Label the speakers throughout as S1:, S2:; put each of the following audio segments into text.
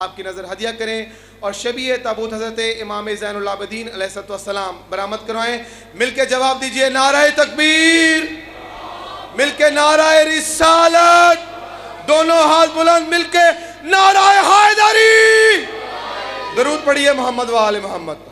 S1: آپ کی نظر ہدیہ کریں اور شبیہ تابوت حضرت امام زین العابدین علیہ السلام برآمد کروائیں. مل کے جواب دیجئے نعرہ تکبیر، مل کے نعرہ رسالت، دونوں ہاتھ بلند مل کے نعرہ حیدری. درود پڑھیے محمد و آل محمد.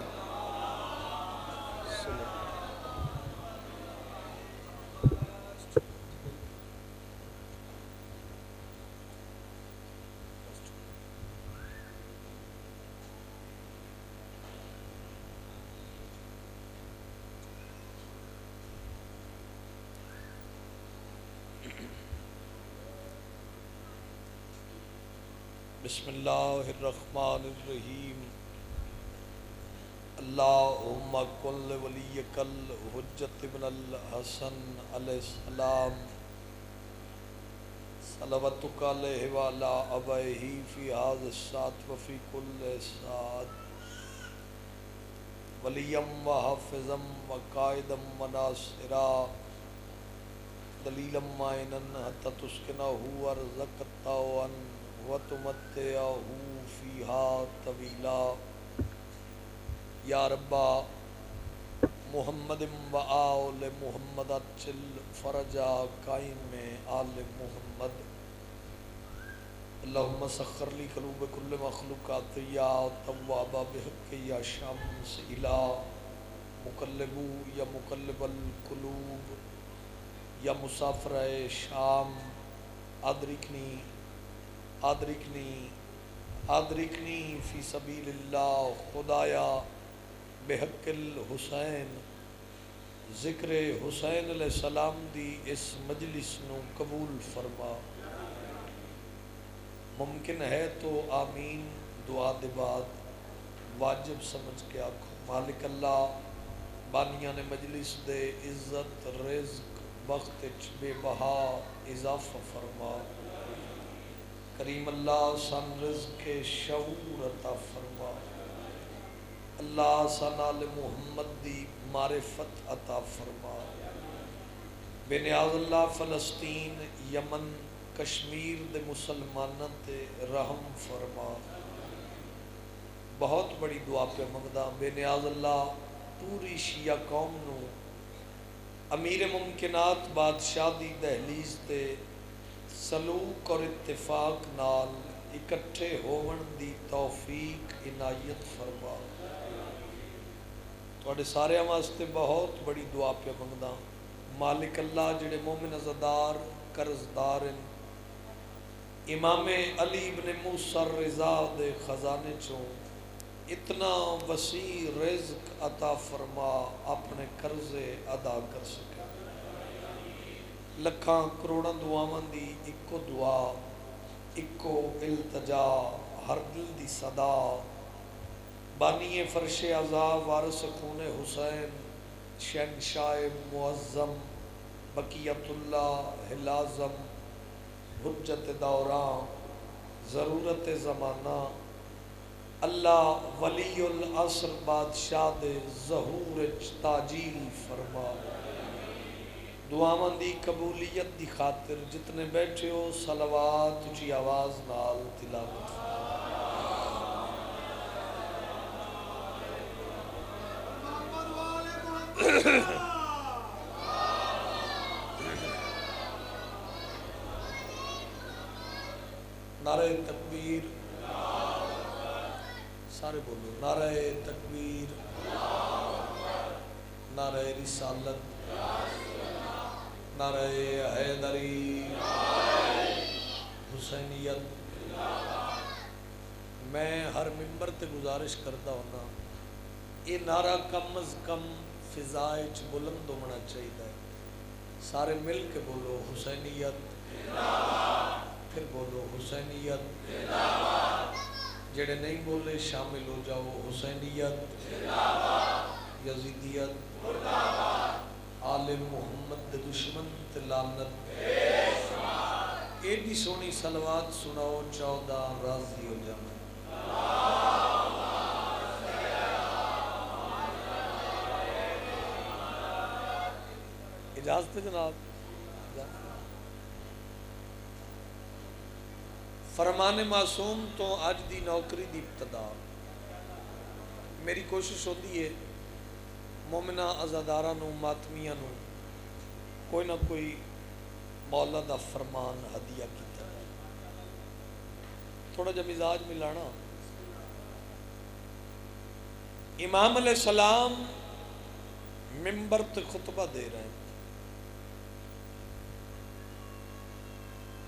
S2: بسم اللہ الرحمن الرحیم. اللہم کل ولیک الحجت ابن الحسن علیہ السلام صلواتک علیہ وعلا ابیہ فی ھذا الساعۃ وفی کل ساعۃ ولیم و حافظا و قائدا و ناصرا دلیلا معینا حتی تسکنہ ورزقتہ وتمتعہ فیہا طویلا. یا ربا محمد و آل محمد اجل فرجا قائم آل محمد. اللہم سخر لی قلوب کل مخلوقات یا تواب بحق یا شمس الہ مقلب یا مقلب القلوب یا مسافر شام ادرکنی فی سبیل اللہ. خدایا بحق الحسین ذکر حسین علیہ السلام دی اس مجلس نو قبول فرما. ممکن ہے تو آمین دعا دے بعد واجب سمجھ کے آکھو. مالک اللہ بانیان مجلس دے عزت رزق بخت بے بہا اضافہ فرما. کریم اللہ سن رزق شعور عطا فرما. اللہ سن آل محمد دی معرفت عطا فرما. بے نیاز اللہ فلسطین یمن کشمیر دے مسلمانوں تے رحم فرما. بہت بڑی دعا پہ منگدا. بے نیاز اللہ پوری شیعہ قوم نو امیر ممکنات بادشاہ دی دہلیز تے سلوک اور اتفاق نال اکٹھے ہون دی توفیق عنایت فرما. تواڈے سارے واسطے بہت بڑی دعا پہ منگدا. مالک اللہ جڑے مومن عزادار قرضدار امام علی بن موسیٰ الرضا دے خزانے چوں اتنا وسیع رزق عطا فرما اپنے قرضے ادا کر سکے. لکھاں کروڑاں دعاواں دی اکو دعا اکو التجا ہر دل دی صدا. بانی فرش عزا وارث خون حسین شہنشاہ معظم بقیت اللہ لازم حجت دوران ضرورت زمانہ اللہ ولی العصر بادشاہ دے ظہور تاجیل فرما. دعاواں دی قبولیت دی خاطر جتنے بیٹھے ہو صلوات اونچی آواز نال تلاوت. نعرہ تکبیر سارے بولو. نعرہ تکبیر، نعرہ رسالت، نعرہ حیدری، حسینیت. میں ہر ممبر تے گزارش کرتا ہونا یہ نعرہ کم از کم فضائے چ بلند ہونا چاہیے. سارے مل کے بولو حسینیت، پھر بولو حسینیت. جڑے نہیں بولے شامل ہو جاؤ. حسینیت، یزیدیت، آل محمد دے دشمن تے لعنت. ایڈی سونی صلوات سناؤ 14 راضی ہو جانا. اجازت ہے جناب. فرمان معصوم تو اج دی نوکری دی ابتدا میری کوشش ہوتی ہے مومنہ عزاداراں نو ماتمیاں نو کوئی نہ کوئی مولا دا فرمان ہدیہ کیتا ہے، تھوڑا جا مزاج ملانا۔ امام علیہ السلام ممبر تے خطبہ دے رہے ہیں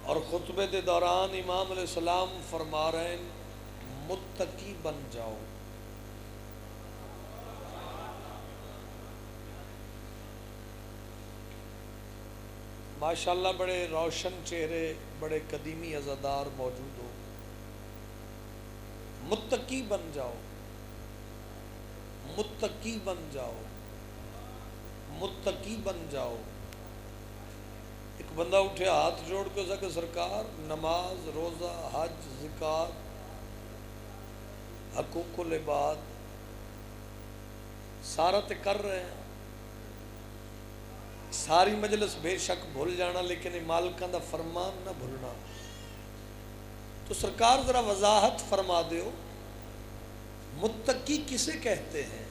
S2: اور خطبے دے دوران امام علیہ السلام فرما رہے ہیں متقی بن جاؤ۔ ماشاءاللہ بڑے روشن چہرے، بڑے قدیمی عزادار موجود ہو، متقی بن جاؤ، متقی بن جاؤ، متقی بن جاؤ۔ ایک بندہ اٹھے ہاتھ جوڑ کے اسا کہ سرکار نماز، روزہ، حج، زکوٰۃ، حقوق العباد سارا تے کر رہے ہیں، ساری مجلس بے شک بھول جانا، لیکن مالکاں دا فرمان نہ بھولنا۔ تو سرکار ذرا وضاحت فرما دیو متقی کسے کہتے ہیں؟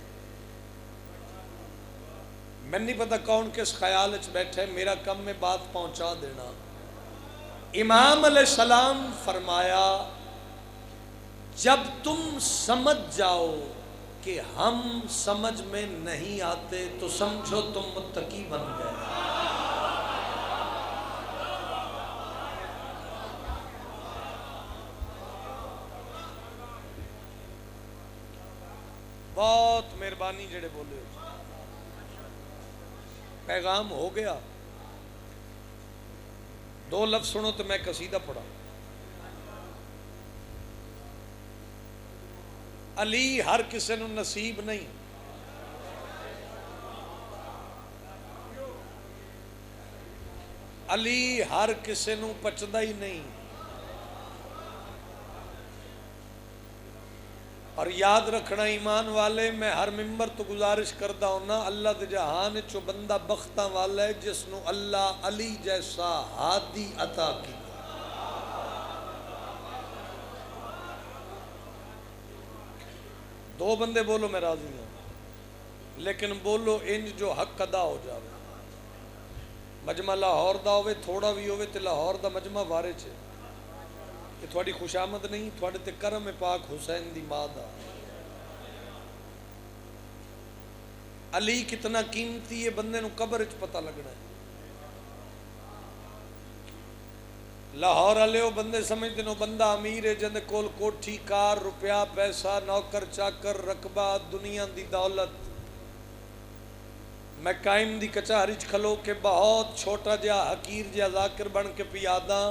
S2: میں نہیں پتا کون کس خیال وچ بیٹھے، میرا کم میں بات پہنچا دینا۔ امام علیہ السلام فرمایا جب تم سمجھ جاؤ کہ ہم سمجھ میں نہیں آتے تو سمجھو تم متقی بن گئے۔ بہت مہربانی جڑے بولے، پیغام ہو گیا۔ دو لفظ سنو تو میں قصیدہ پڑھا۔ علی ہر کسے نو نصیب نہیں، علی ہر کسے نو پچدا ہی نہیں، اور یاد رکھنا ایمان والے، میں ہر ممبر تو گزارش کرتا ہوں نا، اللہ دے جہان چو بندہ بختاں والا ہے جس نو اللہ علی جیسا ہادی عطا کی۔ دو بندے بولو میں راضی ہوں، لیکن بولو انج جو حق ادا ہو جاوے۔ مجمع لاہور دا ہوئے، تھوڑا بھی ہوئے تے لاہور دا مجمع وارے چھے، کہ تھوڑی خوش آمد نہیں، تھوڑے تے کرم پاک حسین دی ماں دا۔ علی کتنا قیمتی ہے بندے نو قبر اچ پتہ لگنا ہے۔ لاہور والے وہ بندے سمجھتے نو بندہ امیر ہے جندے کول کوٹھی، کار، روپیہ، پیسہ، نوکر چاکر، رقبہ، دنیا دی دولت۔ میں قائم دی کچہری چ کھلو کے بہت چھوٹا جہا حقیر جہا ذاکر بن کے پیادا،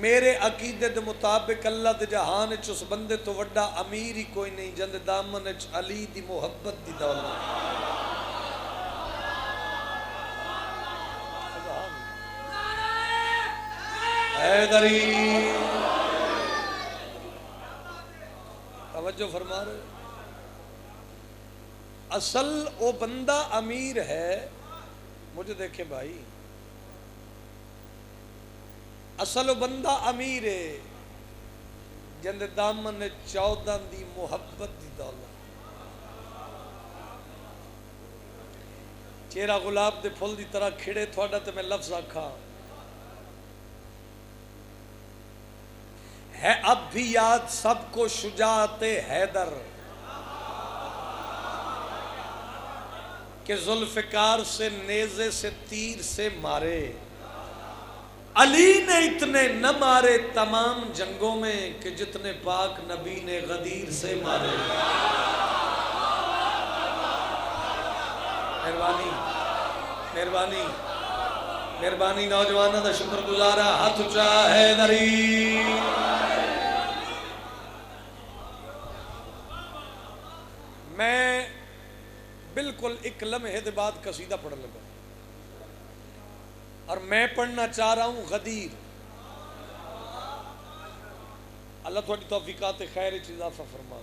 S2: میرے عقیدے دے مطابق اللہ دے جہان چ اس بندے تو وڈا امیر ہی کوئی نہیں جندے دامن چ علی دی محبت دی دولت۔ حیدری توجہ فرما رہے، اصل وہ بندہ امیر ہے، مجھے دیکھیں بھائی، اصل وہ بندہ امیر ہے جندے دامن 14 دی محبت دی دولت۔ چہرہ گلاب دے پھول دی طرح کھڑے، تھوڑا تے میں لفظ آکھا ہے اب بھی یاد سب کو شجاعت حیدر، کہ ذوالفقار سے نیزے سے تیر سے مارے، علی نے اتنے نہ مارے تمام جنگوں میں کہ جتنے پاک نبی نے غدیر سے مارے۔ مہربانی مہربانی مہربانی، نوجوانوں دا شکر گزارا، ہاتھ اونچا، حیدری۔ میں بالکل ایک لمحے دے بعد قصیدہ پڑھ لگا، اور میں پڑھنا چاہ رہا ہوں غدیر۔ اللہ تھوڑی توفیقات خیر چ اضافہ فرما۔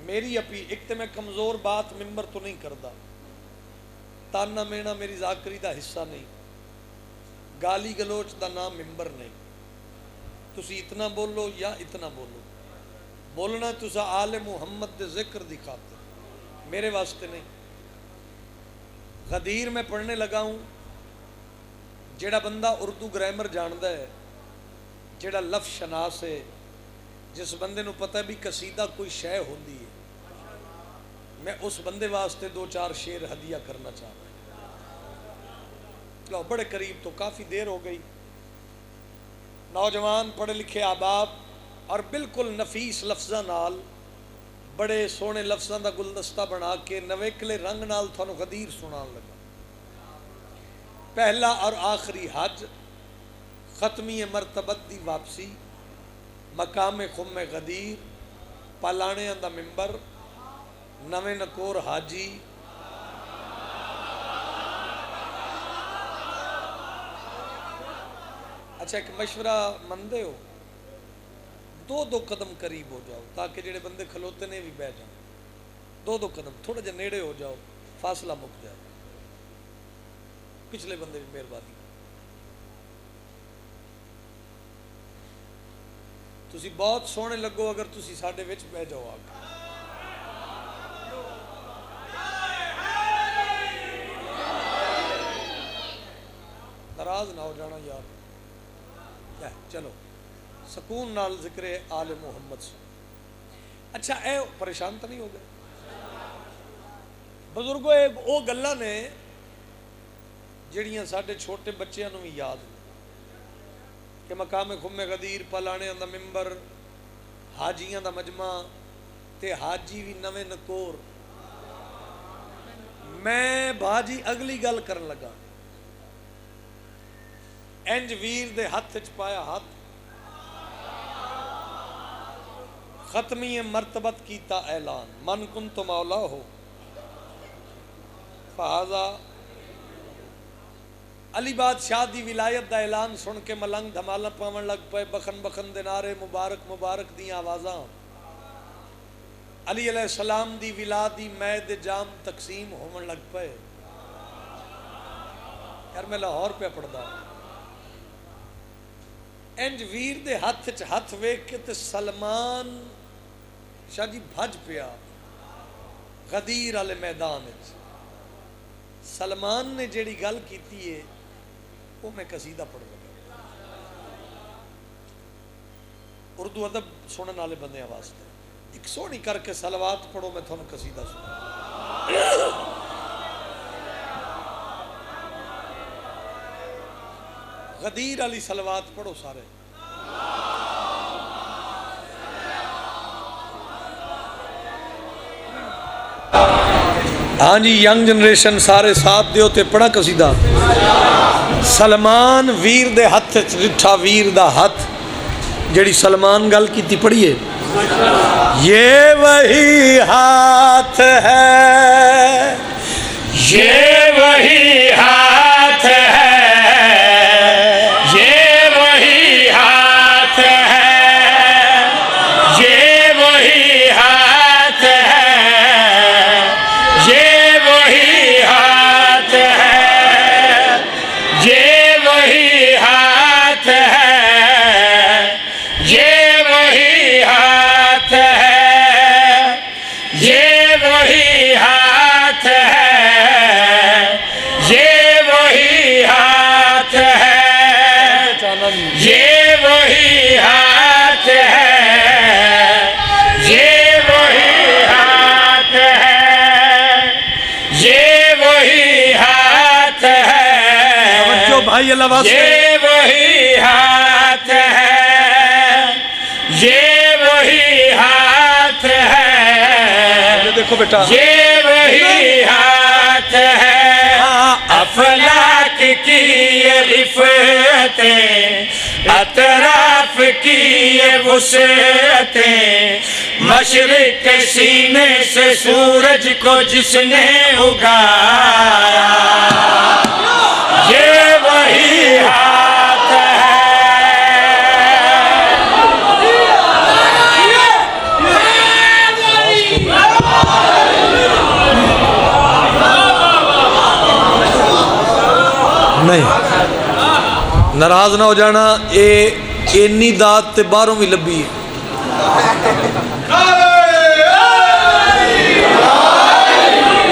S2: میری اپی ایک تے میں کمزور بات ممبر تو نہیں کردا، تانا مینا میری ذاکری دا حصہ نہیں، گالی گلوچ دا نام ممبر نہیں۔ تسی اتنا بولو یا اتنا بولو، بولنا تسا آل محمد دے ذکر دی خاطر، میرے واسطے نہیں۔ غدیر میں پڑھنے لگا ہوں، جیڑا بندہ اردو گرامر جاندہ ہے، جیڑا لفظ شناس ہے، جس بندے نو پتہ بھی قصیدہ کوئی شے ہوندی ہے، میں اس بندے واسطے 2-4 شعر ہدیہ کرنا چاہتا ہوں۔ لو بڑے قریب تو کافی دیر ہو گئی، نوجوان پڑھے لکھے احباب اور بالکل نفیس لفظاں نال بڑے سونے لفظاں دا گلدستہ بنا کے نویکلے رنگ نال تھانوں غدیر سنان لگا۔ پہلا اور آخری حج، ختمی مرتبت دی واپسی، مقام خم غدیر، پالانے دا ممبر، نویں نکور حاجی، اچھا ایک مشورہ مندے ہو، 2 قدم قریب ہو جاؤ تاکہ جڑے بندے کھلوتے نے بھی بہ جائیں، 2 قدم تھوڑا جا نیڑے ہو جاؤ، فاصلہ مک جائے، پچھلے بندے بھی مہربانی۔ تسی بہت سونے لگو اگر تسی ساڈے وچ بہ جاؤ آگے۔ ناراض نہ ہو جانا یار، چلو سکون نال ذکر آل محمد سے۔ اچھا اے پریشان تو نہیں ہو گئے بزرگو؟ او گلاں نے جڑیاں ساڈے چھوٹے بچیاں نو بھی یاد نے کہ مقام خم غدیر، پالانے دا ممبر، حاجیاں دا مجمع تے حاجی بھی نویں نکور۔ میں بھاجی اگلی گل کرن لگا، انج ویر دے ہاتھ وچ پایا ہاتھ، ختمی مرتبت کیتا اعلان، من کنت مولا ہو فہذا۔ علی بادشاہ دی ولایت دا اعلان سن کے ملنگ دھمالا پاون لگ پے، بخن بخن دے نعرے، مبارک مبارک دیاں آوازاں، علی علیہ السلام دی ولادی مید جام تقسیم ہون لگ پے۔ یار میں لاہور پہ پڑھدا، انج ویر دے ہاتھ وچ ہاتھ ویکھ کے تے سلمان شاہ جی بھج پیا غدیر والے میدان وچ۔ سلمان نے جیڑی گل کیتی ہے وہ میں قصیدہ پڑھ لگا، اردو ادب سنن والے بندے واسطے ایک سونی کر کے صلوات پڑھو، میں تھانوں قصیدہ سنا۔ غدیر علی صلوات پڑھو سارے۔ ہاں جی ینگ جنریشن سارے ساتھ دیو تے پڑھا قصیدہ۔ سلمان ویر دے ہاتھ رٹھا، ویر دا ہاتھ، جڑی سلمان گل کیتی پڑھیے۔ یہ وہی ہاتھ ہے، یہ وہی ہاتھ ہے، یہ وہی ہاتھ ہے، یہ وہی ہاتھ ہے، دیکھو بیٹا یہ وہی ہاتھ ہے، افلاک کی یہ رفعتیں، اطراف کی یہ وسعتیں، مشرق کے سینے سے سورج کو جس نے اگایا، یہ وہی ہاتھ ہے۔ نہیں ناراض نہ ہو جانا، یہ اینی داد تے باہروں بھی لبھی ہے.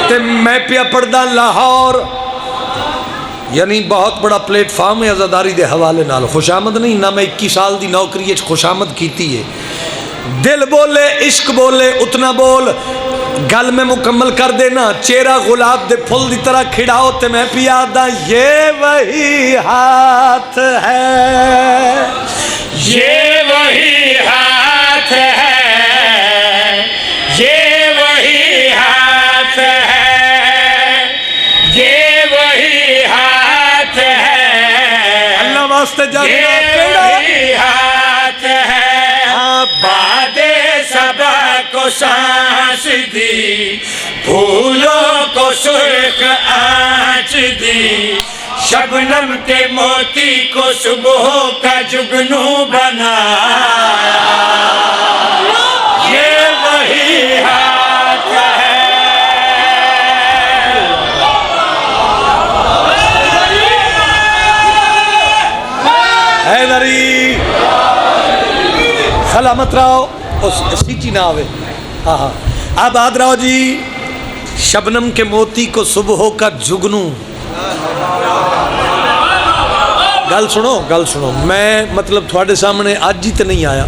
S2: تے میں پیا پڑھدا لاہور یعنی بہت بڑا پلیٹ فارم ہے عزاداری دے حوالے نال. خوشامد نہیں نہ میں 21 سال دی نوکری ہے خوشامد کیتی ہے. دل بولے عشق بولے اتنا بول گل میں مکمل کر دینا. چہرہ گلاب دے پھول دی طرح کھڑاؤ تے میں پیا دا یہ وہی ہاتھ ہے
S3: یہ وہی ہاتھ ہے یہ وہی ہاتھ ہے یہ وہی ہاتھ ہے
S2: اللہ واسطے
S3: یہ
S2: جانا
S3: وہی ہاتھ ہے باد صبا کو سانس دی پھولوں کو سرخ آنچ دی شبنم کے موتی کو صبح کا جگنو بنایا یہ وہی ہاتھ ہے
S2: حیدری سلامت رہو سیچی نہ آوے. ہاں آباد رہو جی. شبنم کے موتی کو صبح کا جگنو. گل سنو میں مطلب تھوڑے سامنے آج ہی تو نہیں آیا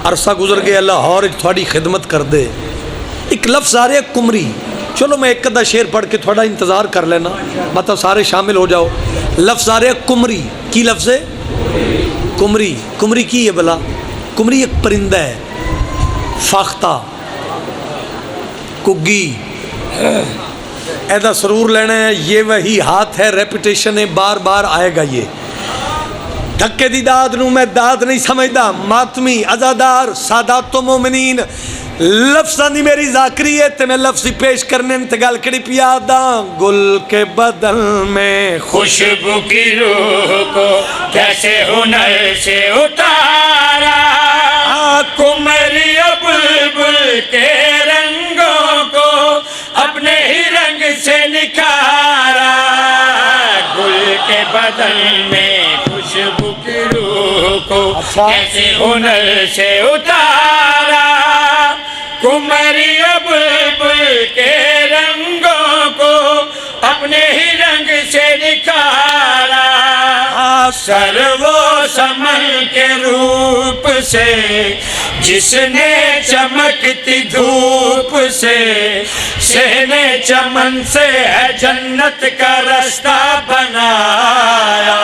S2: عرصہ گزر گیا لاہور تھوڑی خدمت کر دے. ایک لفظ آ رہے کمری. چلو میں ایک ادھا شعر پڑھ کے تھوڑا انتظار کر لینا مطلب سارے شامل ہو جاؤ. لفظ آ رہے کمری. کی لفظ ہے کمری؟ کمری کی ہے بلا؟ کمری ایک پرندہ ہے فاختہ کگی. ایدہ سرور لینا ہے. یہ وہی ہاتھ ہے ریپیٹیشن ہے بار بار آئے گا. یہ دھکے دی داد نو میں داد نہیں سمجھدا ماتمی عزادار سادات و مومنین لفظاں دی میری ذاکری ہے تے میں لفظی پیش کرنے تے گل کڑی پیادا. گل کے بدن میں
S3: خوشبو کی روح کو کیسے ہنر سے اتارا کمری بلبل کے رنگوں کو اپنے ہی رنگ سے نکھارا گل کے بدن میں خوشبو کی روح کو کیسے ہنر سے اتارا کمری بلبل کے رنگوں کو اپنے ہی رنگ سے نکھارا سر وہ سمن کے روپ سے جس نے چمکتی دھوپ سے صحنے چمن سے ہے جنت کا رستہ بنایا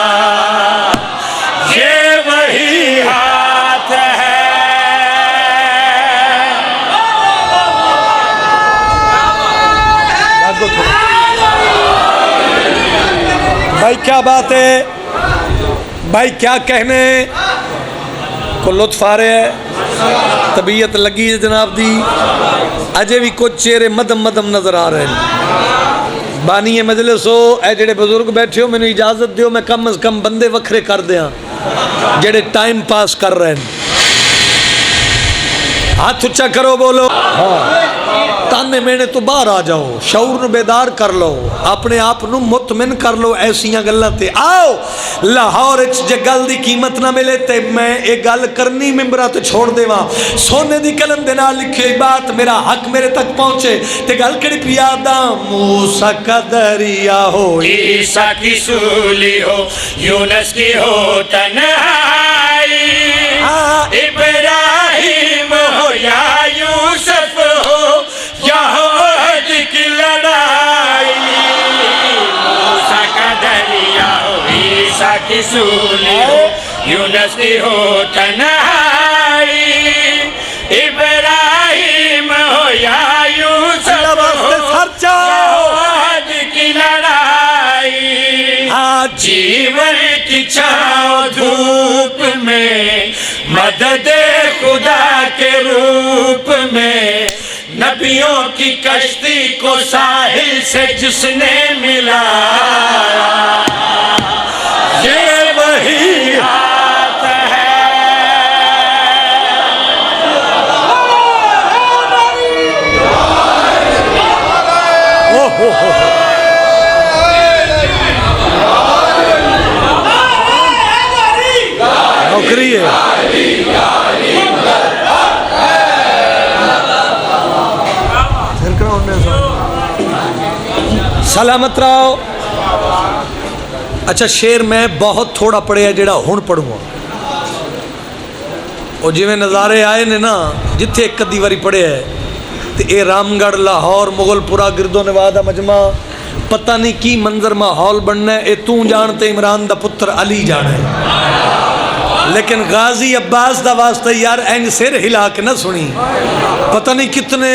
S3: یہ وہی ہاتھ ہے
S2: بھائی کیا بات ہے بھائی کیا کہنے کو لطف آ رہے ہے طبیعت لگی ہے جناب دی اجے بھی کچھ چہرے مدم مدم نظر آ رہے ہیں بانی مجلس ہو اے جڑے بزرگ بیٹھے ہو میں اجازت دیو میں کم از کم بندے وکھرے کر دیاں جڑے ٹائم پاس کر رہے ہیں ہاتھ اچھا کرو بولو تانے مینے تو باہر آ جاؤ شعور نو بیدار کر لو اپنے آپ نو مطمئن کر لو ایسیاں گلاں تے آؤ لاہور اچ جے گل دی قیمت نہ ملے تے میں ایک گل کرنی ممبرہ تے چھوڑ دے وہاں سونے دی قلم دے نال لکھی بات میرا حق میرے تک پہنچے تے گل کڑی پیادا موسیٰ کا دریا ہو
S3: عیسیٰ کی سولی ہو یونس کی ہو تنہائی ابراہیم ہو یا یوسف ہو یا عہد کی لڑائی موسیٰ کا دریا ہو عیسیٰ کی سولی ہو یونس کی ہو تنہائی ابراہیم ہو یا یوسف ہو یا عہد کی لڑائی جیون کی چھاؤں دھوپ میں مدد خدا کے روپ میں نبیوں کی کشتی کو ساحل سے جس نے ملایا یہ وہی ہاتھ ہے
S2: نوکری سلامت رہو. اچھا شیر میں بہت تھوڑا پڑھیا جڑا ہن پڑھوں گا. وہ جویں نظارے آئے نے نا جتھے ایک کدی واری پڑھیا ہے تے اے رام گڑھ لاہور مغل پورا گرد و نواح دا مجمع پتہ نہیں کی منظر ماحول بننا ہے. اے تو جانتے عمران دا پتر علی جانا ہے لیکن غازی عباس دا واسطہ یار اینج سر ہلا کے نہ سنی. پتہ نہیں کتنے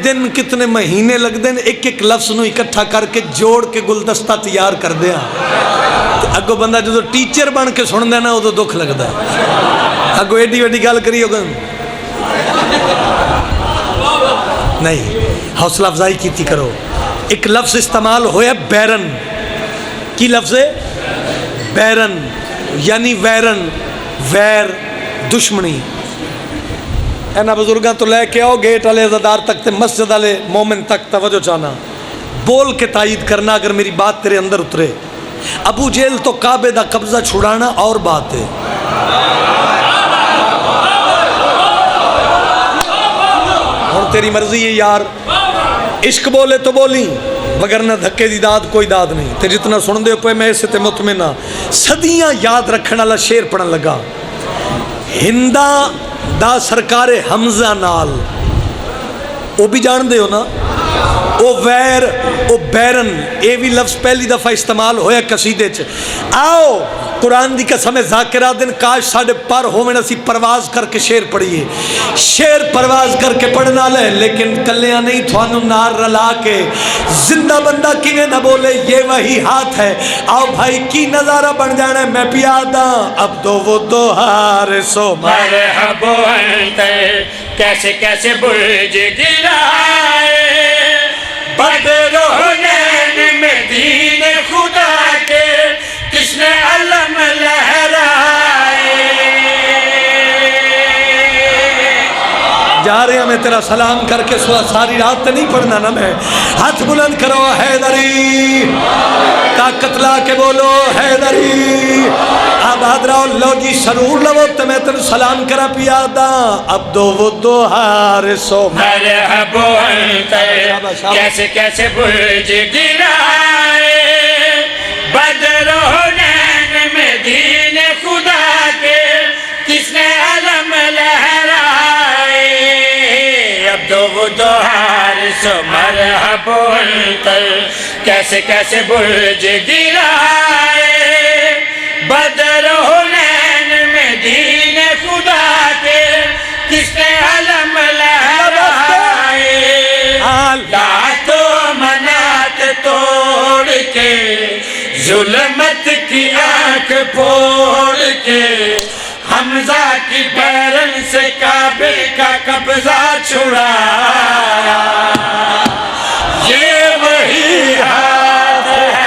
S2: دن کتنے مہینے لگ دیں ایک ایک لفظ نو اکٹھا کر کے جوڑ کے گلدستہ تیار کر دیا. اگو بندہ جو ٹیچر بن کے سن دینا وہ تو دکھ لگتا ہے. اگو ایڈی ویڈی گل کری ہوگا نہیں, حوصلہ افزائی کیتی کرو. ایک لفظ استعمال ہویا بیرن. کی لفظ ہے بیرن یعنی ویرن, ویر دشمنی. اینا بزرگاں تو لے کے آؤ گیٹ والے عزادار تک تے مسجد والے مومن تک توجہ چاہنا بول کے تائید کرنا اگر میری بات تیرے اندر اترے. ابو جیل تو کعبے دا قبضہ چھڑانا اور بات ہے. اور تیری مرضی ہے یار, عشق بولے تو بولی وگرنہ دھکے دی داد کوئی داد نہیں. تے جتنا سن دے پے میں اسے تے مطمئن ہاں. صدیاں یاد رکھنے والا شعر پڑھن لگا. ہندا دا سرکار حمزہ نال وہ بھی جان دے ہو نا, او ویر او بیرن اے بھی لفظ پہلی دفعہ استعمال ہویا قصیدے چ. آؤ قرآن دی قسم ذاکرہ دن کاش ساڑھے پر ہوئے اسی پرواز کر کے شعر پڑھیے. شعر پرواز کر کے پڑھنا لے لیکن کلیاں نہیں تھوانو نار رلا کے زندہ بندہ کیویں نہ بولے یہ وہی ہاتھ ہے. آؤ بھائی کی نظارہ بن جانا ہے. میں پیادا اب دو وہ دو ہار سو
S3: مرحبا انت کیسے کیسے برج گرائے بدر حنین میں دین خدا کے کس نے علم لہرائے.
S2: جا رہے ہیں میں تیرا سلام کر کے ساری رات تے نہیں پڑھنا نا. میں ہاتھ بلند کرو حیدری, طاقت لا کے بولو حیدری. آباد رہو لو جی سرور لو تے میں تیرا سلام کرا پیادا اب دو وہ دو ہار سو
S3: مرحبا انت کیسے کیسے برج گرائے بدر حنین میں دین خدا کے کس نے علم لہرائے. اب دو وہ دو ہار سو مرحبا انت کیسے کیسے برج گرائے بدر حنین میں دین خدا کے کس نے علم لہرائے. لات و منات توڑ کے ظلمت کی آنکھ پھوڑ کے حمزہ کی بیرن سے کعبے کا قبضہ چھڑایا. یہ وہی ہاتھ ہے.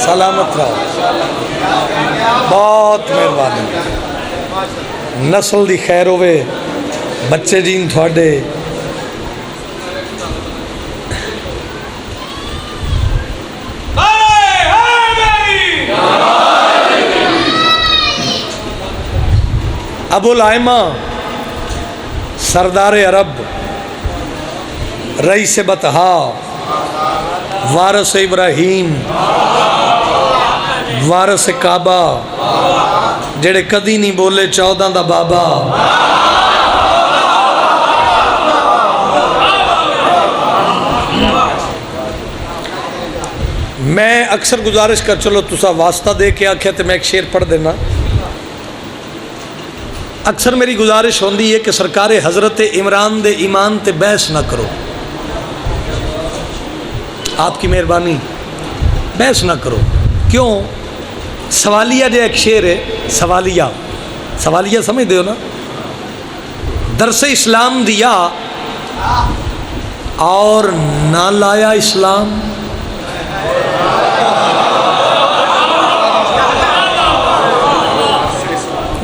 S2: سلامت رہو. بہت مہربانی. نسل دی خیر ہوئے بچے جین تھوڑے. ابو الائمہ سردار عرب رئیس بطحا وارث ابراہیم وارث کعبہ جڑے کدی نہیں بولے 14 دا بابا. میں اکثر گزارش کر چلو تسا واسطہ دے کے آکھیا تو میں ایک شعر پڑھ دینا. اکثر میری گزارش ہوندی ہے کہ سرکار حضرت عمران دے ایمان تے بحث نہ کرو. آپ کی مہربانی بحث نہ کرو. کیوں؟ سوالیہ جو ایک شعر ہے, سوالیہ سمجھ دے ہو نا. درس اسلام دیا اور نہ لایا اسلام.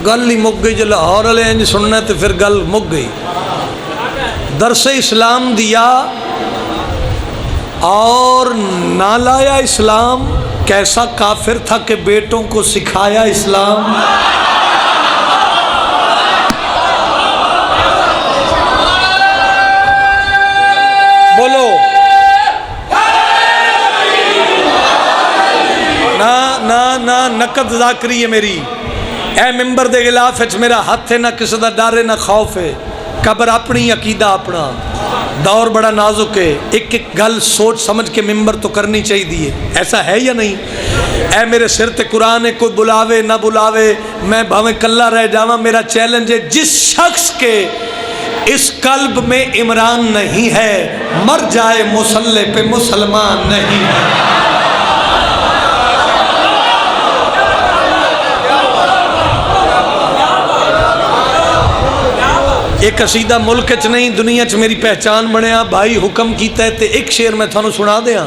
S2: گل ہی مک گئی. جو لاہور والے انج سننا تو پھر گل مک گئی. درس اسلام دیا اور نہ لایا اسلام کیسا کافر تھا کہ بیٹوں کو سکھایا اسلام. بولو نہ نقد ذاکری ہے میری. اے ممبر دے غلاف وچ میرا ہاتھ ہے، نہ کسی دا ڈر ہے نہ خوف ہے. قبر اپنی، عقیدہ اپنا. دور بڑا نازک ہے، ایک ایک گل سوچ سمجھ کے ممبر تو کرنی چاہیے. ایسا ہے یا نہیں؟ اے میرے سر تے قرآن ہے، کوئی بلاوے نہ بلاوے، میں بھاویں کلہ رہ جاواں. میرا چیلنج ہے، جس شخص کے اس قلب میں عمران نہیں ہے مر جائے مصلی پہ مسلمان نہیں ہے. ایک قصیدہ ملک چ نہیں دنیا چ میری پہچان بنیا. بھائی حکم کیتا ہے تے ایک شعر میں تھانوں سنا دیاں.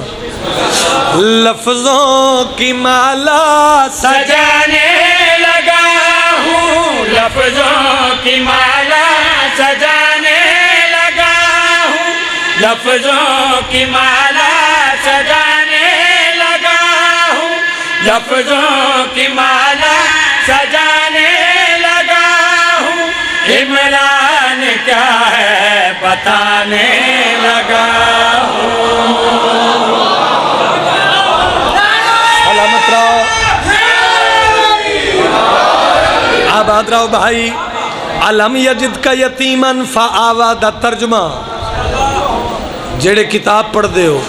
S2: لفظوں کی مالا
S3: سجانے لگا ہوں، لفظوں کی مالا سجانے لگا ہوں، لفظوں کی مالا سجانے لگا ہوں، لفظوں کی مالا سجانے لگا ہوں. عمران کیا ہے بتانے لگا ہوں.
S2: سلامت رہو، آباد رہو بھائی. علم یجد کا یتیمن فآوا دا ترجمہ جڑے کتاب پڑھ دے ہو.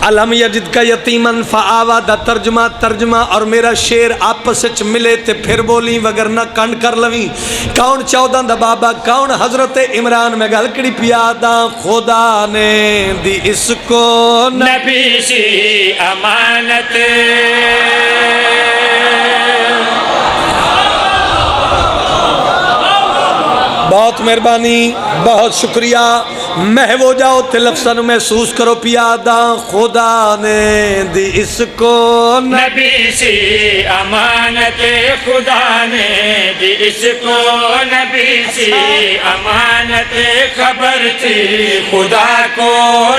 S2: علم یجد کا یتیمن فآوا دا ترجمہ اور میرا شعر آپس وچ ملے تے پھر بولی وگرنہ کنڈ کر لویں. کون 14 دا بابا، کون حضرت عمران؟ میں گل کڑی پیادا خدا نے دی اس کو
S3: نبی سی امانت.
S2: بہت مہربانی، بہت شکریہ. محو ہو جاؤ تے لفظاں نوں محسوس کرو. پیادا خدا نے دی اس کو
S3: نبی سی امانت، خدا نے دی اس کو نبی سی امانت. خبر تھی خدا کو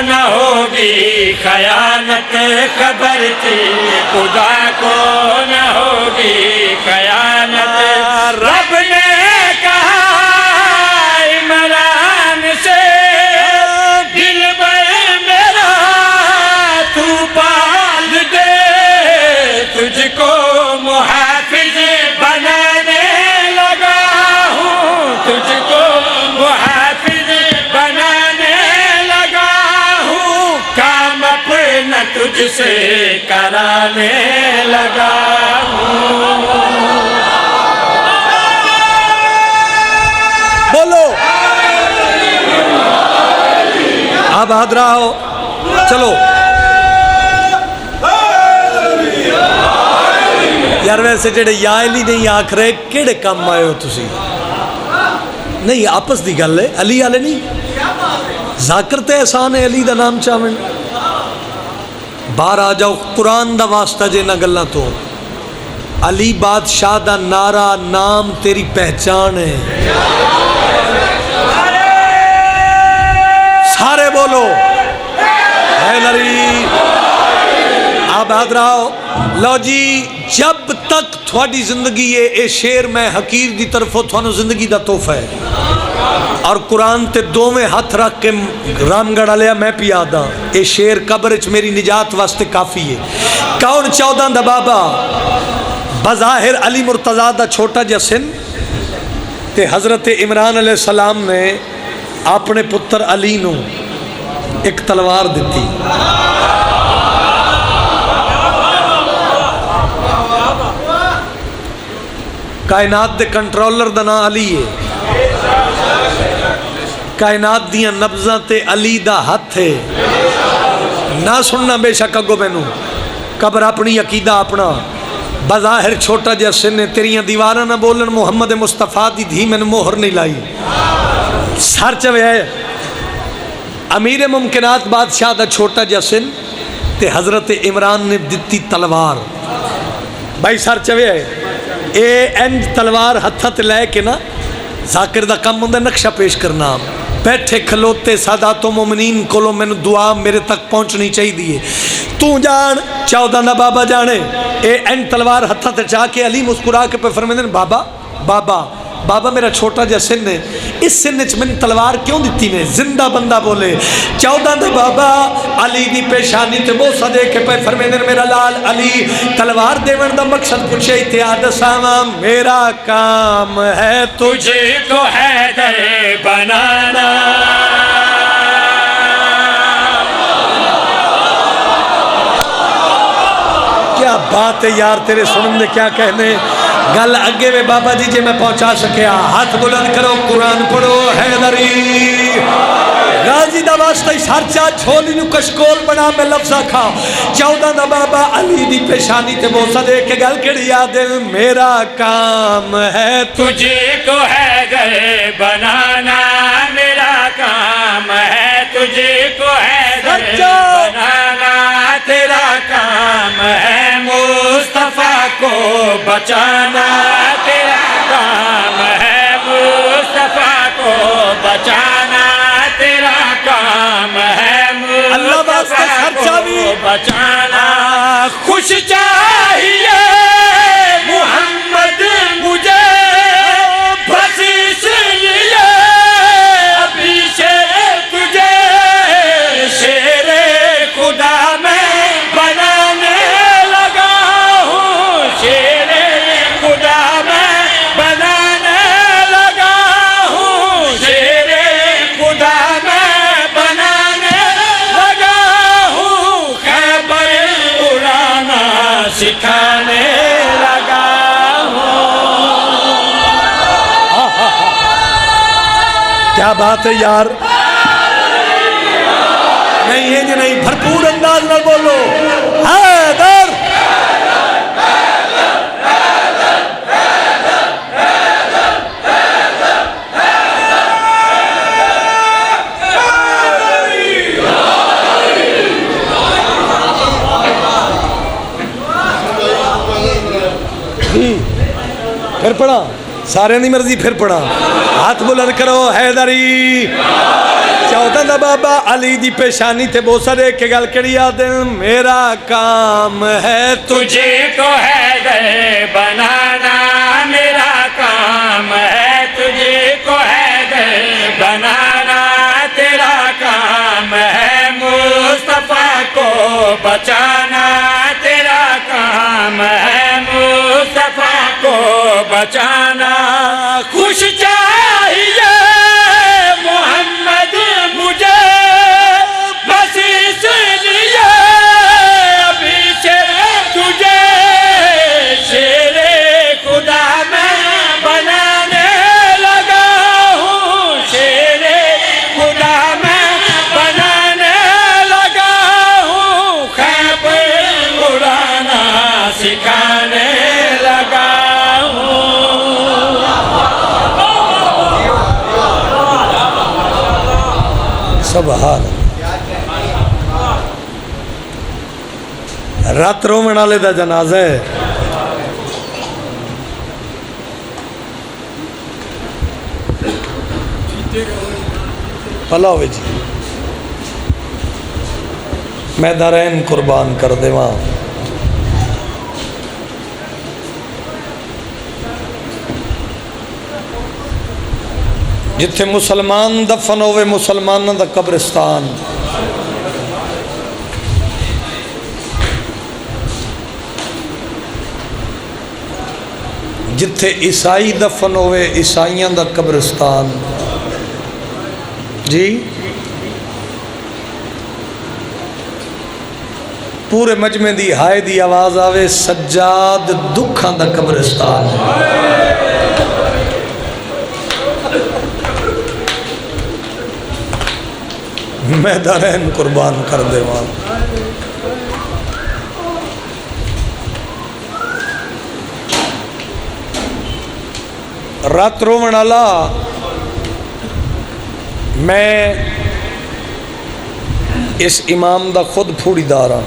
S3: نہ ہوگی خیانت، خبر تھی خدا کو نہ ہوگی خیانت. رب نے کہا عمران سے دل بر میرا تو پال دے، تجھ کو محافظ بنانے لگا ہوں، تجھ کو محافظ بنانے لگا ہوں. کام اپنا تجھ سے کرانے لگا ہوں.
S2: بولو آباد رہو. چلو یار ویسے جڑے یا علی نہیں آکھ رہے کیڑے کام آئے ہو تسی؟ نہیں آپس دی گل ہے، علی والے نہیں. ذاکر تے احسان ہے علی دا نام چاون. باہر آ جاؤ، قرآن دا واسطہ جے نہ گلاں تو. علی بادشاہ دا نعرہ نام تیری پہچان ہے. سارے بولو ہے نری. آباد رہو. لو جی، جب تک تھوڑی زندگی ہے اے شیر میں حقیر دی طرفوں تھوانو زندگی دا تحفہ ہے. اور قرآن تے دو میں ہاتھ رکھ کے رام گڑھ لیا میں پیادا. اے شیر قبر چ میری نجات واسطے کافی ہے. کون 14 دا بابا؟ بظاہر علی مرتضیٰ دا چھوٹا جا سن تے حضرت عمران علیہ السلام نے اپنے پتر علی نو ایک تلوار دیتی. کائنات دے کنٹرولر دا نام علی ہے. کائنات دیاں نبضاں تے علی دا ہاتھ ہے. نہ سننا بے شک اگو مینوں. قبر اپنی، عقیدہ اپنا. بظاہر چھوٹا جا سن تیریاں دیواراں نہ بولن محمد مصطفیٰ دی دھی میں مہر نہیں لائی. سر چوے ہے امیر ممکنات بادشاہ دا چھوٹا جا سن تے حضرت عمران نے دتی تلوار. بھائی سر چوے ہے اے انج تلوار ہتھاں تے لے کے نا ذاکر دا کم ہوندا نقشہ پیش کرنا.
S4: بیٹھے کھلوتے سادات و مومنین کولو میں دعا میرے تک پہنچنی چاہیے. تو جان 14 دا بابا جانے اے این تلوار ہتھا تے چاہ کے علی مسکرا کے پہ فرمیندے بابا بابا بابا میرا چھوٹا جا سن ہے, اس سن وچ میں تلوار کیوں دیتی نے؟ زندہ بندہ بولے 14 دا بابا علی دی پیشانی تے بوسہ دے کے پہ فرمیندے میرا لال علی تلوار دیون دا مقصد پوچھے اتحاد ساما میرا کام ہے
S3: تجھے کو حیدر بنانا.
S4: کیا بات ہے یار تیرے سنن دے کیا کہنے. گل اگے میں بابا جی جے میں پہنچا سکیا. ہاتھ بلند کرو قرآن پڑھو حیدری غازی دا واسطہ سرچا چھولی نو کشکول بنا میں لفظہ کھا. 14 دا بابا علی دی پیشانی تے بوسہ دے کے گل کڑی دل میرا کام ہے
S3: تجھے کو حیدر بنانا. میرا کام ہے تجھے کو حیدر بنانا. تیرا کام ہے مصطفیٰ کو بچانا. تیرا کام ہے مصطفیٰ کو بچانا. تیرا کام ہے مصطفیٰ کو بچانا. خوش چاہیے محمد مجھے بس اس لیے ابھی سے تجھے شیر خدا میں بنانے لگا ہوں. شیر خدا میں بنانے لگا ہوں. شیر خدا میں بنانے لگا ہوں. خیبر اڑانا سکھانے لگا ہوں.
S4: کیا بات ہے یار. نہیں ہے نہیں بھرپور انداز میں بولو حیدر. پھر پڑھا سارے نہیں مرضی پھر پڑھا. ہاتھ بلند کرو حیدری. 14 دا بابا علی دی پیشانی تے بوسہ دے کے گل کڑی دل میرا کام ہے
S3: تجھے کو حیدر بنانا. میرا کام ہے تجھے کو حیدر بنانا. تیرا کام ہے مصطفیٰ کو بچانا. تیرا کام ہے مصطفیٰ کو بچانا. خوش چاہیے محمد مجھے بس اس لیے ابھی سے تجھے شیر خدا میں بنانے لگا ہوں. شیر خدا میں بنانے لگا ہوں. خیبر اڑانا سکھانے لگا ہوں.
S4: سبحان رات رومن والے دا جنازہ ہے. پلا ہوئے جی میں دارین قربان کر دے وہاں. جتھے مسلمان دفن ہوئے مسلمانوں دا قبرستان. جتھے عیسائی دفن ہوئے عیسائیاں دا قبرستان. جی پورے مجمع دی ہائے دی آواز آوے سجاد دکھاں دا قبرستان. میں دارین قربان کر دے وہاں. رات رومن والا میں اس امام دا خود پھوڑی دار ہاں.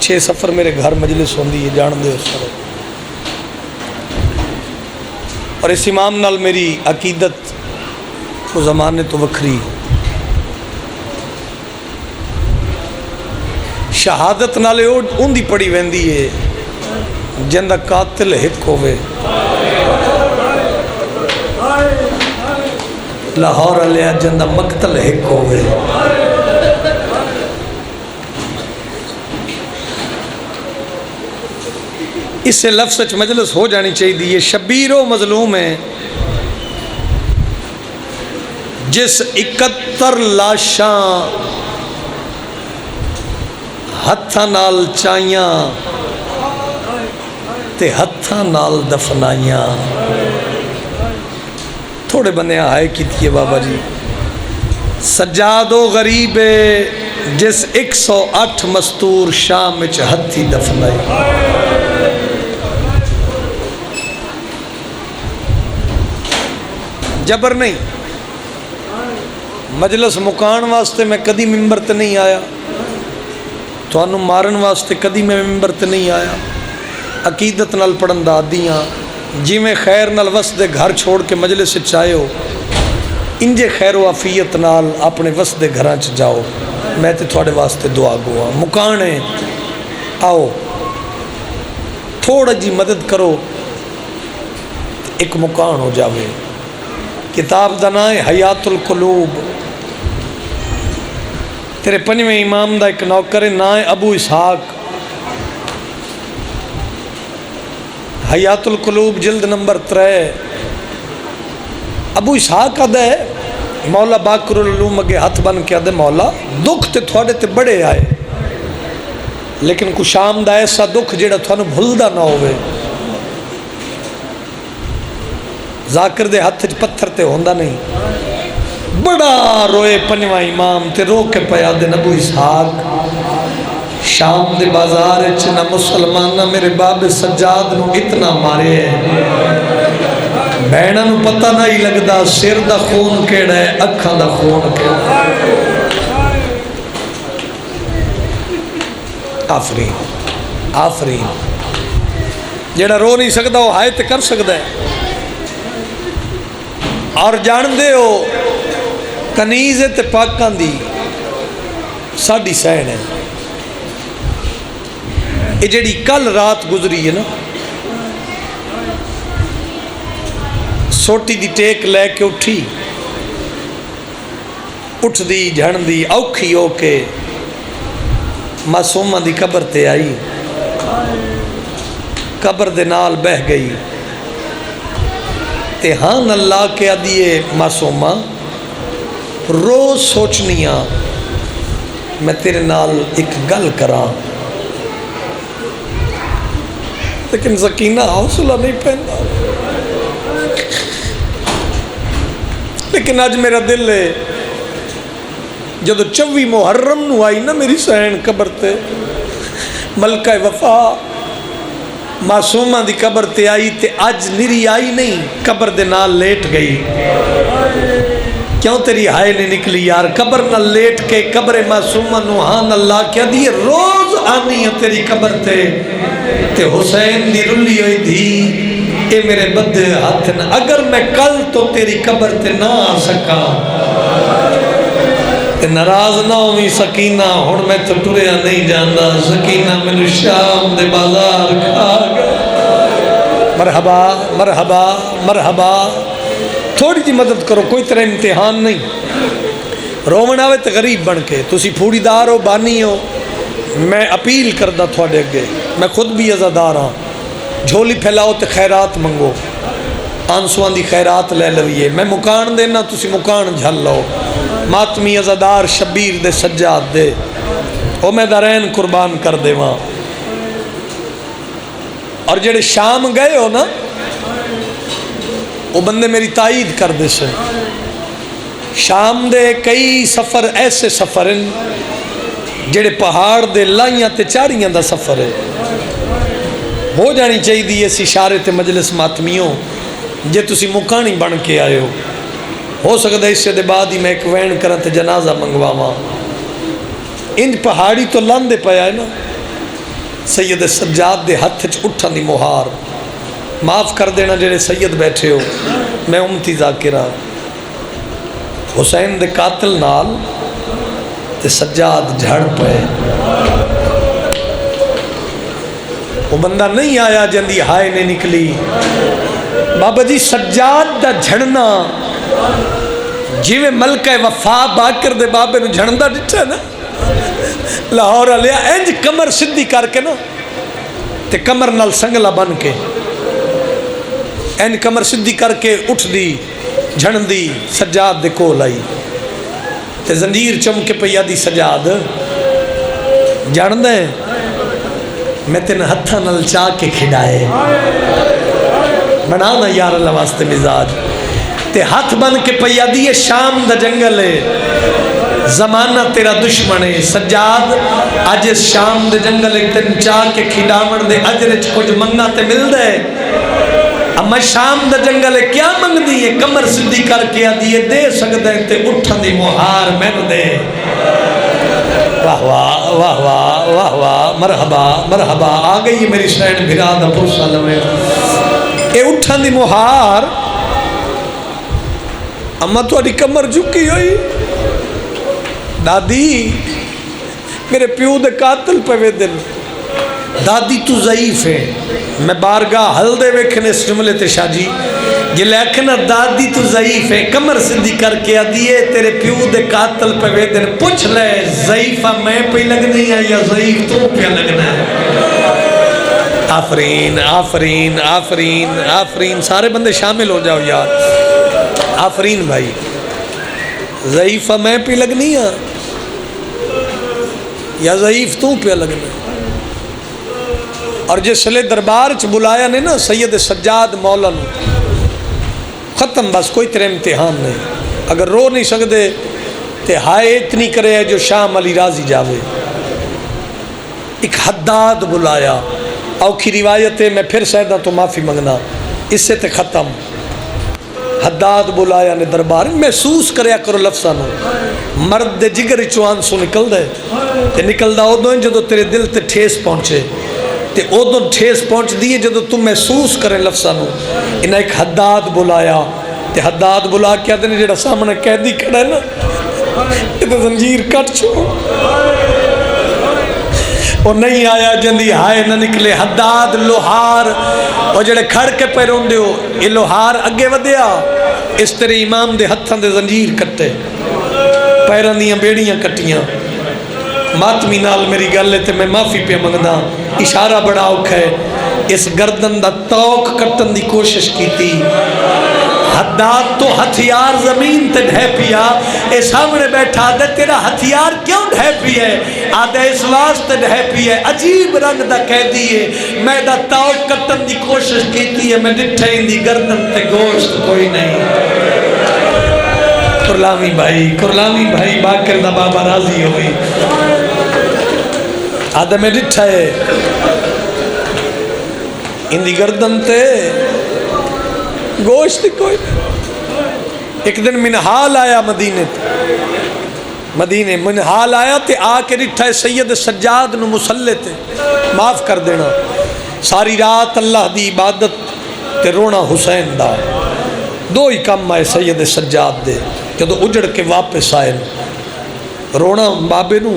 S4: 6 سفر میرے گھر مجلس ہوندی ہے جان دے اس طرح. اور اس امام نال میری عقیدت وہ زمانے تو وکھری شہادت نالے ان دی پڑی ویندی ہے جن دا قاتل ایک ہوئے لاہور علیہ جن دا مقتل ایک ہوئے اس سے لفظ اچھ مجلس ہو جانی چاہیے یہ شبیر و مظلوم ہے جس 71 لاشاں ہتھاں نال چائیاں تے ہتھاں نال دفنائیاں تھوڑے بندے آئے کیتی ہے بابا جی سجاد و غریب جس 108 مستور شام وچ ہتھی دفنائی جبر نہیں مجلس مکان واسطے میں کدی ممبر تے نہیں آیا تو انہوں مارن واسطے کدی میں ممبر تے نہیں آیا عقیدت نال پڑھن دادیاں جی میں خیر نال وسدے گھر چھوڑ کے مجلس سے چاہے ہو انجے خیر و عافیت نال اپنے وسدے گھران چ جاؤ میں تے تھوڑے واسطے دعا گوا مکان ہے آؤ تھوڑا جی مدد کرو ایک مکان ہو جاوے کتاب دا نام ہے حیات القلوب تیرے پنجویں امام دا ایک نوکر ہے نام ہے ابو اسحاق حیات القلوب جلد نمبر 3 ابو اسحاق آدھا ہے مولا باقر العلوم اگے ہاتھ بن کے آدھے مولا دکھ تے تھوڑے تے بڑے آئے لیکن کچھ شام دا ایسا دکھ جیڑا تھوانو بھولدا نہ ہوئے ذاکر دے ہاتھ پتھر تے ہوندہ نہیں بڑا روئے پنجواں امام تے رو کے پیا دے ابو اسحاق شام دے بازار نہ مسلمان نہ میرے باب سجاد نو اتنا مارے ہیں بہنہ نو پتہ نہیں لگدا سر دا خون کیڑا ہے اکھاں دا خون کیڑا ہے آفرین آفرین جیڑا رو نہیں سکتا وہ ہائے تے کر سکتا ہے اور جان دے ہو کنیز تے پاکان دی ساڑی سین ہے یہ جڑی کل رات گزری ہے نا سوٹی دی ٹیک لے کے اٹھی اٹھ دی جھن دی اوکھی ہو کے معصومہ دی قبر تے آئی قبر دے نال بہ گئی تے ہاں اللہ کے عدیے معصومہ روز سوچنیاں میں تیرے نال ایک گل کراں لیکن سکینہ حوصلہ نہیں پہندا لیکن آج میرا دل ہے جدو 24 محرم نو آئی نا میری سین قبر تے ملکہ وفا معصومہ دی قبر تے آئی تے آج نری آئی نہیں قبر دے نال لیٹ گئی کیوں تیری ہائے نہیں نکلی یار قبر نہ لیٹ کے قبر معصومہ نوحان اللہ کیا دی روز آنی ہے تیری قبر تے حسین دی رلی ہوئی دی اے میرے بدے ہاتھ نہ اگر میں کل تو تیری قبر تے نہ آ سکا تے ناراض نہ ہوئی سکینہ ہن میں تو ٹریا نہیں جانا سکینہ میں شام دے بازار کھا گیا مرحبا مرحبا مرحبا تھوڑی جی مدد کرو کوئی طرح امتحان نہیں رومن آوے تے غریب بن کے تسی پھوڑی دار ہو بانی ہو میں اپیل کردہ تھوڑے اگے میں خود بھی عزادار ہاں جھولی پھیلاؤ تے خیرات منگو آنسوان دی خیرات لے لویے میں مکان دینا تسی مکان جھل لو ماتمی عزادار شبیر دے سجاد دے او میں دارین قربان کر دے وہاں اور جڑے شام گئے ہو نا وہ بندے میری تائید کر دے سے شام دے کئی سفر ایسے سفر ہیں جڑے پہاڑ دے لائیاں تے چاڑیاں دا سفر ہے ہو جانی چاہی دی اس اشارے تے مجلس ماتمیوں جے تسی مکانی بن کے آئے ہو سکتا ہے اس سے دے بعد ہی میں ایک وین کرن تے جنازہ منگواواں انج پہاڑی تو لاندے پیا ہے نا سید سجاد دے ہتھ چ اٹھن دی مہار معاف کر دینا جڑے سید بیٹھے ہو میں امتی ذاکرہ حسین دے قاتل نال تے سجاد جھڑ پے. وہ بندہ نہیں آیا جندی ہائے نے نکلی. بابا جی سجاد دا جھڑنا جیویں ملکہ وفا باکر دے بابے نو جھڑندا ڈٹھا نا لاہور لیا انج کمر سدھی کر کے نا تے کمر نال سنگلا بن کے انج کمر سدھی کر کے اٹھ دی جھڑن دی سجاد دے کول آئی تے زنجیر چمکے پئی آدی سجاد جان دے میں تین ہتھاں نال چاہ کے کھڑائے بنانا یار اللہ واسطے مزاج تے ہاتھ بن کے پئی آدی یہ شام دا جنگل ہے زمانہ تیرا دشمن ہے سجاد آج اس شام دے جنگل ایک تین چاہ کے کھڑاون دے اجرچ کچھ منگا تے مل دے اما شام دا جنگل ہے کیا منگ دی ہے کمر سدھی کر کے آدھی ہے دے سکتے ہیں تے اٹھن دی مہار میں دے. واہ واہ واہ واہ واہ واہ مرحبا مرحبا آ گئی ہے میری شہن بھرا دا پرسا لوے اے اٹھن دی مہار اما تو اڈی کمر جھکی ہوئی دادی میرے پیو دے قاتل پہ وے دن دادی تو ضعیف ہے میں بارگاہ حل دے ویکھنے اس جملے تے شاہ جی یہ لیکن دادی تو ضعیف ہے کمر سدھی کر کے آدیے تیرے پیو دے قاتل پہ وے دن پوچھ لے ضعیفہ میں پہ لگنی ہے یا ضعیف تو پہ لگنا ہے. آفرین آفرین آفرین آفرین سارے بندے شامل ہو جاؤ یار. آفرین بھائی ضعیفہ میں پہ لگنی ہے یا ضعیف تو پہ لگنا. اور جس لئے دربار چ بلایا نے نا سید سجاد مولا نو ختم بس کوئی تیرے امتحان نہیں اگر رو نہیں سکتے تے ہائے اتنی کرے ہے جو شام علی راضی جاوے. ایک حداد بلایا اوکھی روایت ہے میں پھر سیدہ تو معافی منگنا اس سے تے ختم. حداد بلایا نے دربار محسوس کریا کرو لفظاں نو مرد دے جگر چوان سو نکل دے تے نکل دا ادو جدو تیرے دل تے ٹھیس پہنچے تے ادو ٹھیس پہنچ دیئے جدو تم محسوس کریں لفظاں نو. انہیں ایک حداد بلایا تے حداد بلا کے آدھے نے جڑا سامنے قیدی کھڑا ہے نا یہ تو زنجیر کٹ چھو وہ نہیں آیا جندی ہائے نہ نکلے. حداد لوہار وہ جڑے کھڑ کے پہ روندے ہو یہ لوہار اگے ودیا اس طرح امام دے ہتھاں دے زنجیر کٹے پیران دیاں بیڑیاں کٹیاں. ماتمی نال میری گل ہے تے میں معافی پہ منگدا اشارہ بڑا اوکھا ہے اس گردن دا توک کٹن دی کوشش کی تھی. حداد تو ہتھیار زمین تے ڈھے پیا اے سامنے بیٹھا دے تیرا ہتھیار کیوں ڈھے پی ہے آدھے اس واسطے ڈھے پی ہے عجیب رنگ دا کہہ دیئے میں دا توک کٹن دی کوشش کی تھی میں ڈٹھے ان دی گردن تے گوشت کوئی نہیں. کرلامی بھائی باکر دا بابا راضی ہوئی آدھے میں ڈٹھا ہے ان دی گردن تے گوشت کوئی. ایک دن منحال آیا مدینے منحال آیا تے آ کے ڈٹھا ہے سید سجاد نو مسلے تے معاف کر دینا ساری رات اللہ دی عبادت تے رونا حسین دا دو ہی کم آئے سید سجاد دے جدو اجڑ کے واپس آئے رونا بابے نو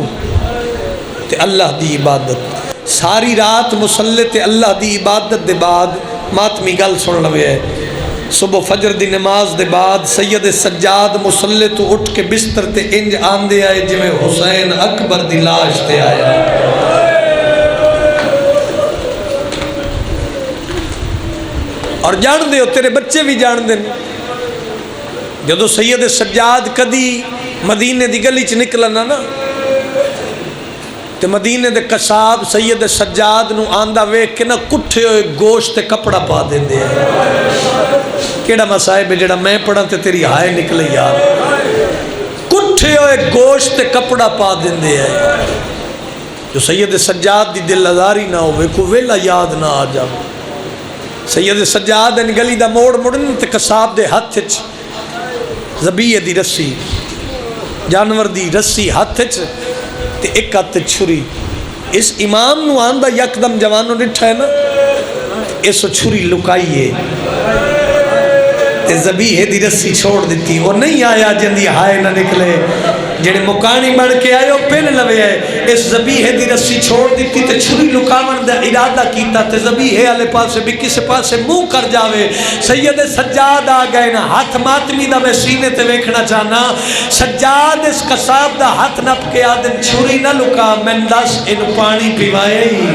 S4: تے اللہ دی عبادت ساری رات مسلے تے اللہ دی عبادت دے بعد ماتمی گل سن لوے ہے صبح فجر دی نماز دے بعد سید سجاد مسلے تو اٹھ کے بستر تے انج آندے آئے جو میں حسین اکبر دی لاش تے آیا. اور جان دے ہو تیرے بچے بھی جان دے جدو سید سجاد کدی مدینے دی گلی چ نکلنا نا تے مدینے دے قصاب سید سجاد نو آندہ ویک کے نا کٹھے ہوئے گوشت تے کپڑا پا دیں دے کیڑا مسائب ہے جڑا میں پڑھا تے تیری ہائے نکلے یار کٹھے ہوئے گوشت تے کپڑا پا دیں دے جو سید سجاد دی دل ازاری نہ ہوئے کو ویلا یاد نہ آ جاؤ. سید سجاد ان گلی دا موڑ مڑن تے قصاب دے ہاتھ زبیہ دی رسی جانور دی رسی ہاتھ تے ایک ہاتھ چھری اس امام نو آندہ یکدم جوانوں ڈٹھا ہے نا اس چھری لکائیے تے ذبیحے دی رسی چھوڑ دیتی. وہ نہیں آیا جندی ہائے نہ نکلے, جڑے مکانی بن کے آئے وہ پن لوے ہے. اس ذبیحے دی رسی چھوڑ دیتی تے چھری لکاون دا ارادہ کیتا تے ذبیحے والے پاسے بھی کسے پاسے منہ کر جاوے. سید سجاد آ گئے نا, ہاتھ ماتمی دا میں سینے تے ویکھنا چاہنا. سجاد اس قصاب دا ہاتھ نپ کے آدم چھری نہ لکا, میں دس ان پانی پیوائے ہی.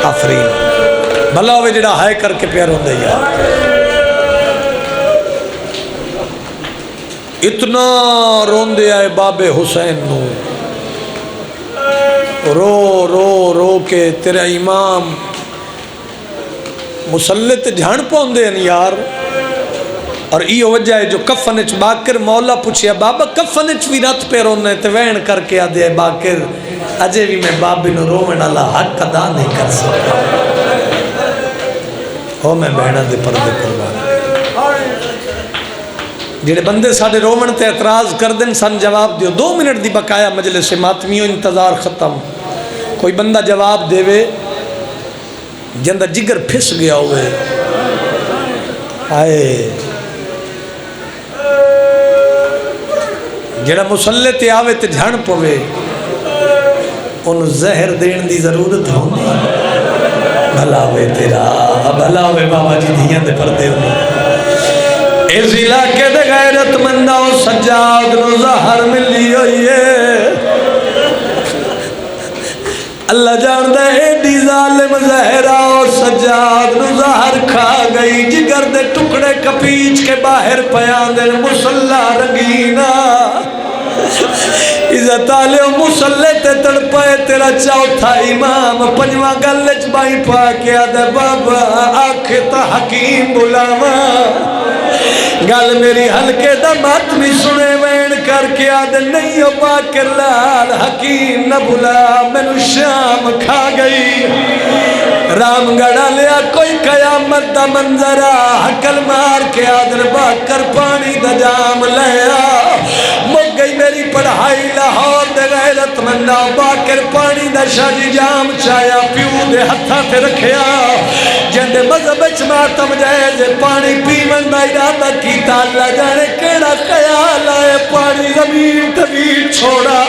S4: آفرین بھلا ہوئے جڑا ہائے کر کے پیار ہوندے یار. اتنا روندے آئے باب حسین نو, رو رو رو کے تیرا امام مسلط جھان پوندے ہیں یار. اور یہ وجہ ہے جو کفنچ باکر مولا پوچھیا بابا کفنچ بھی رت پہ رونے تے وین کر کے آدھے باکر اجے بھی میں بابی نو رومن اللہ حق ادا نہیں کر سکتا. ہو میں بہنہ دے پردے قربان. جڑے بندے ساڑھے رومن تے اعتراض کر دیں سن جواب دیو. 2 منٹ دی بقایا مجلس ماتمیوں انتظار ختم. کوئی بندہ جواب دے وے جندہ جگر پھس گیا ہوئے. آئے جڑا مسلط آوے تے جھن پوے انہوں زہر دین دی ضرورت ہوندی. بھلا ہوئے تیرا, بھلا ہوئے بابا جی دھیاں دے پردے ہوئے. اس علاقے دے غیرت مندہ سجاد نو زہر ملی ہوئی ہے. اللہ جان دے ایڈی ظالم زہرہ اور سجاد نو زہر کھا گئی. جگر دے ٹکڑے کپیچ کے باہر پیان دے مسلح رنگینا. عزت آلے و مسلح تے تڑپائے تیرا چوتھا امام. پنجواں گلچ بائی پاکیا دے بابا آنکھیں تا حکیم بلاوا. گل میری ہلکے دا ماتمی سنے وین کر کے آدھے نہیں ہو باکر لال حکیم نہ بلا مینو شام کھا گئی. رام گڑا لیا کوئی قیامت دا منظرہ حکل مار کے آدھر باکر پانی دا جام لیا. مک گئی میری پڑھائی لاہور دے غیرت مندہ باکر پانی دا شاجی جام چایا پیو دے ہتھا تے رکھیا. جندے مذہب ماتم جائے پانی پیون دا ارادہ کیتا. اللہ جانے کیڑا خیال آئے پانی زمین طویل چھوڑا.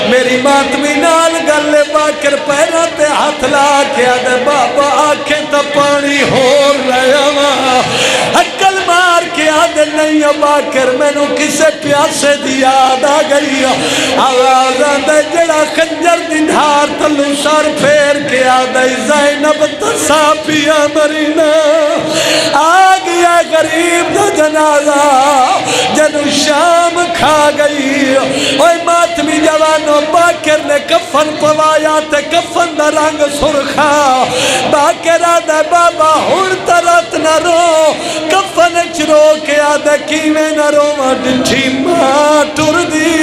S4: میری ماتمی نال گلے باکر پیرا تے ہاتھ لا کے آدھے بابا آنکھیں تا پانی ہو رہا وا. حکل مار کے آدھے نہیں باکر میں نو کسے پیاسے دی یاد آ گئی. آواز آدھے جڑا خنجر دی دھار تلو سر پھیر کے آدھے زینب تسا پیا مرینا. آ گیا غریب دا جنازہ جنو شام کھا گئی. اوہ ماتمی جوانو باکر نے کفن پوایا تے کفن دا رنگ سرخا. باکر آدھے بابا ہون ترت نہ رو کفن چرو کے آدھے کیویں نہ رو ڈٹھی ماں ٹر دی.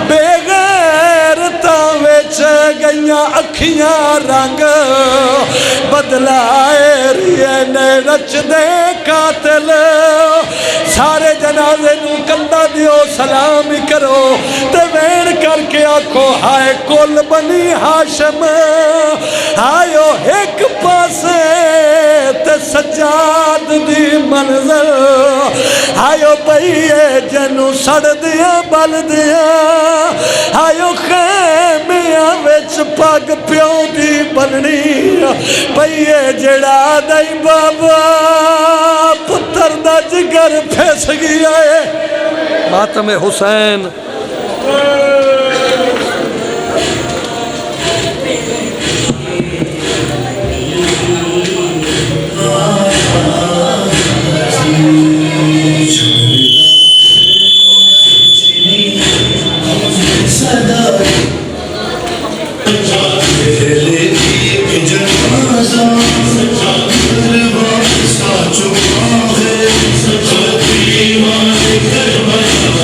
S4: بے غیرتاں وچ گئیاں اکھیاں رنگ بدلائے ریے نے رچ دے قاتل. سارے جنازے نو کندہ دیو سلام کرو تے وین کر کے آکھو ہائے کل بنی ہاشم. آئیو ایک پاسے تے سجاد دی منظر. آئیو بھئیے جنو سڑ دیا بل دیا. آئیو خیمیاں وچ پاگ پیو دی بننی. بھئیے جڑا دائی بابا پتر دا جگر پھیس گیا ہے. ماتم حسین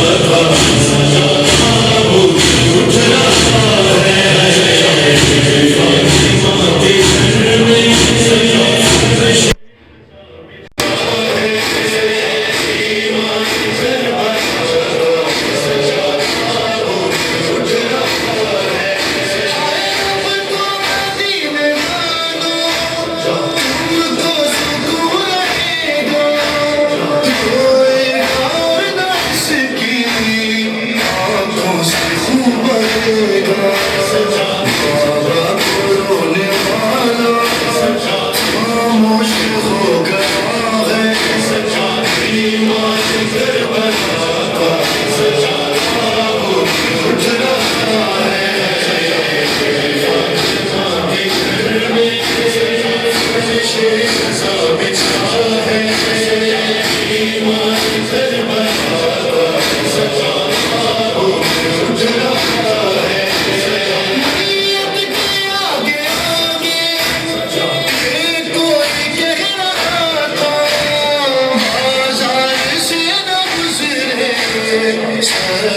S5: سچا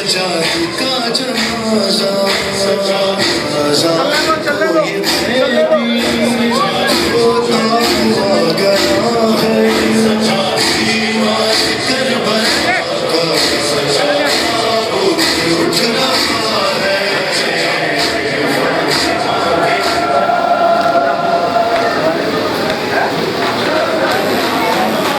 S5: سجاد کا